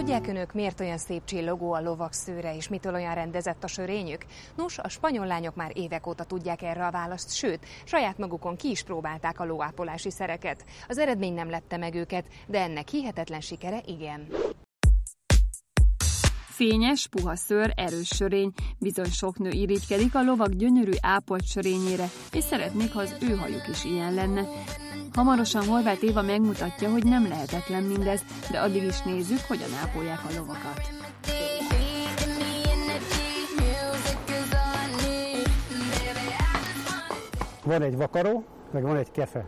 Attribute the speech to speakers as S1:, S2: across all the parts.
S1: Tudják önök, miért olyan szép csillogó a lovak szőre, és mitől olyan rendezett a sörényük? Nos, a spanyol lányok már évek óta tudják erre a választ, sőt, saját magukon ki is próbálták a lóápolási szereket. Az eredmény nem lepte meg őket, de ennek hihetetlen sikere igen.
S2: Fényes, puha szőr, erős sörény, bizony sok nő irigykedik a lovak gyönyörű ápolt sörényére, és szeretnék, ha az ő hajuk is ilyen lenne. Hamarosan Horváth Éva megmutatja, hogy nem lehetetlen mindez, de addig is nézzük, hogyan ápolják a lovakat.
S3: Van egy vakaró, meg van egy kefe.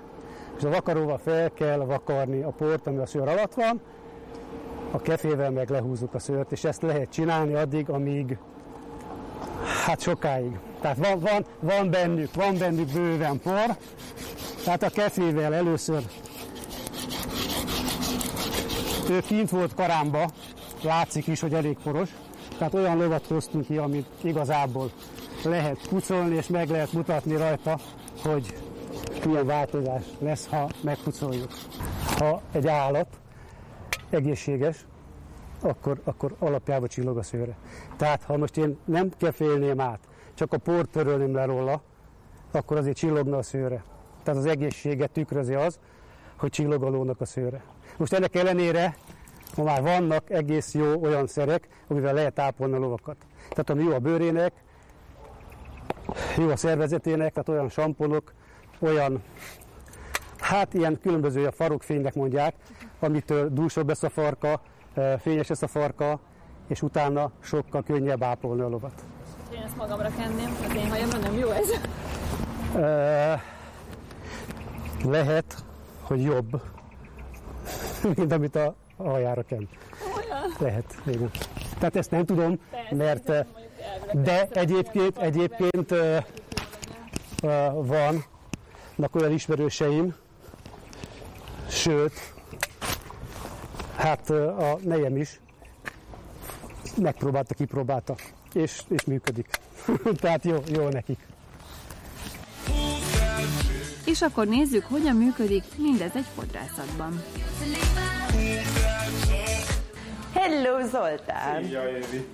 S3: És a vakaróval fel kell vakarni a port, ami a szőr alatt van, a kefével meg lehúzzuk a szőrt, és ezt lehet csinálni addig, amíg sokáig. Tehát van bennük bőven por, tehát a kefével először ő kint volt karámba, látszik is, hogy elég poros, tehát olyan lovat hoztunk ki, amit igazából lehet pucolni, és meg lehet mutatni rajta, hogy milyen változás lesz, ha megpucoljuk. Ha egy állat egészséges, akkor alapjában csillog a szőre. Tehát ha most én nem kefélném át, csak a port törölném le róla, akkor azért csillogna a szőre. Tehát az egészséget tükrözi az, hogy csillog a lónak a szőre. Most ennek ellenére ma már vannak egész jó olyan szerek, amivel lehet ápolni a lovakat. Tehát ami jó a bőrének, jó a szervezetének, tehát olyan samponok, olyan, ilyen különböző, a farokfénynek mondják, amitől dúsabb lesz a farka, fényes lesz a farka, és utána sokkal könnyebb ápolni a lovat.
S2: Én ezt magamra kenném, az én hajamra nem jó ez?
S3: Lehet, hogy jobb, mint amit a hajára kenn. Lehet, igen. Tehát ezt nem tudom, mert de egyébként vannak olyan ismerőseim, sőt, a nejem is kipróbálta, és működik. Tehát jó nekik.
S2: És akkor nézzük, hogyan működik mindez egy fodrászatban.
S4: Hello, Zoltán!
S5: Szia, Évi!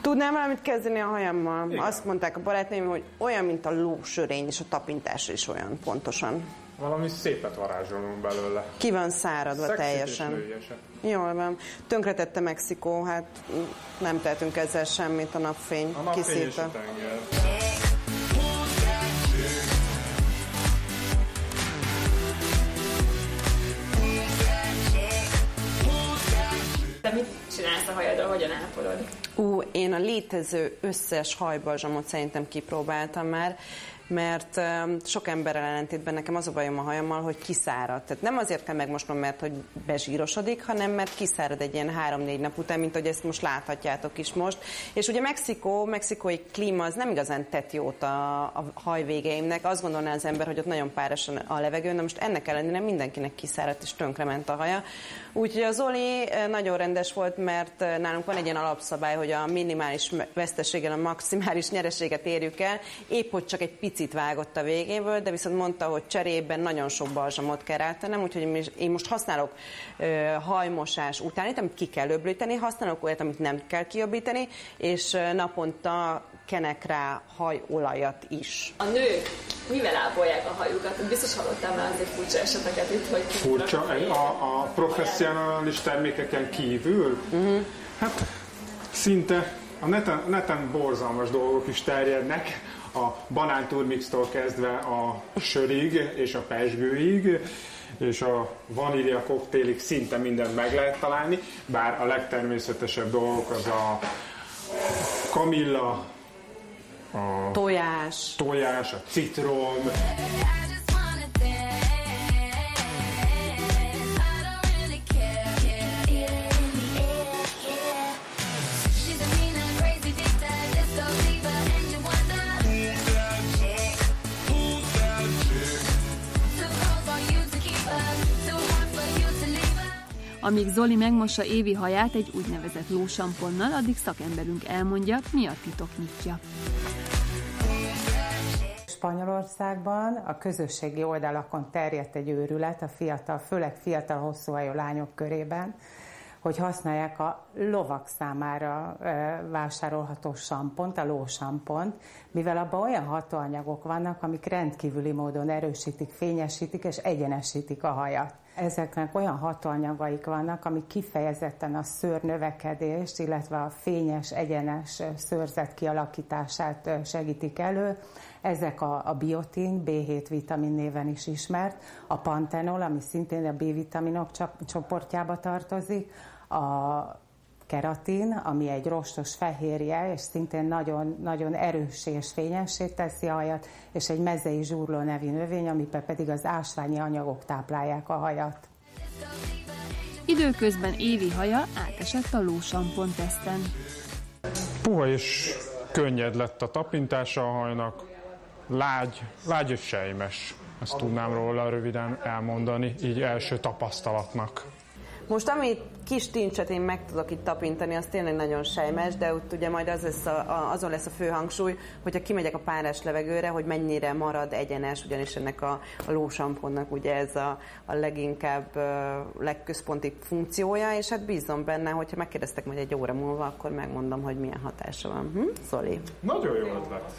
S4: Tudnám valamit kezdeni a hajammal? Igen. Azt mondták a barátnőim, hogy olyan, mint a lósörény, és a tapintása is olyan pontosan.
S5: Valami szépet varázsolunk belőle.
S4: Ki van száradva
S5: szexit
S4: teljesen. Jól van. Tönkretette Mexikó, nem tehetünk ezzel semmit, a napfény
S5: és a tenger.
S2: Te mit csinálsz a hajaddal, hogyan ápolod?
S4: Én a létező összes hajbalzsamot szerintem kipróbáltam már, mert sok emberrel ellentétben nekem az a bajom a hajammal, hogy kiszárad. Tehát nem azért kell megmosnom, mert hogy bezsírosodik, hanem mert kiszárad egy ilyen 3-4 nap után, mint hogy ezt most láthatjátok is most. És ugye mexikói klíma az nem igazán tett jót a hajvégeimnek. Azt gondolná az ember, hogy ott nagyon páros a levegő, de most ennek ellenére mindenkinek kiszáradt és tönkrement a haja. Úgyhogy az Zoli nagyon rendes volt, mert nálunk van egy ilyen alapszabály, hogy a minimális veszteséggel a maximális nyereséget érjük el. Épp hogy csak egy picit vágott a végéből, de viszont mondta, hogy cserében nagyon sok balzsamot kell rátennem, úgyhogy én most használok hajmosás után, amit ki kell öblíteni, használok olyat, amit nem kell kiöblíteni, és naponta kenek rá hajolajat is.
S2: A nők mivel ápolják a hajukat? Biztos hallottál már azért furcsa eseteket itt, hogy...
S5: Furcsa? A professzionális termékeken kívül? Hát szinte a neten borzalmas dolgok is terjednek, a banánturmixtól kezdve a sörig és a pezsgőig, és a vanília koktélig szinte mindent meg lehet találni, bár a legtermészetesebb dolgok az a kamilla, a tojás, a citrom.
S2: Amíg Zoli megmossa Évi haját egy úgynevezett lósamponnal, addig szakemberünk elmondja, mi a titok nyitja.
S6: Spanyolországban a közösségi oldalakon terjedt egy őrület főleg fiatal hosszúhajú lányok körében, hogy használják a lovak számára vásárolható sampont, a lósampont, mivel abban olyan hatóanyagok vannak, amik rendkívüli módon erősítik, fényesítik és egyenesítik a hajat. Ezeknek olyan hatóanyagaik vannak, amik kifejezetten a szőrnövekedést, illetve a fényes, egyenes szőrzet kialakítását segítik elő. Ezek a biotin, B7 vitamin néven is ismert, a pantenol, ami szintén a B-vitaminok csoportjába tartozik, a keratin, ami egy rostos fehérje, és szintén nagyon, nagyon erőssé és fényessé teszi a hajat, és egy mezei zsurló nevű növény, amiben pedig az ásványi anyagok táplálják a hajat.
S2: Időközben Évi haja átesett a lósampon teszten.
S5: Puha és könnyed lett a tapintása a hajnak, lágy és sejmes. Ezt tudnám róla röviden elmondani, így első tapasztalatnak.
S4: Most ami kis tincset én meg tudok itt tapintani, az tényleg nagyon sejmes, de ott ugye majd azon lesz a fő hangsúly, hogyha kimegyek a párás levegőre, hogy mennyire marad egyenes, ugyanis ennek a lósamponnak ugye ez a leginkább legközponti funkciója, és hát bízom benne, hogyha megkérdeztek majd egy óra múlva, akkor megmondom, hogy milyen hatása van. Zoli?
S5: Nagyon jó ötlet!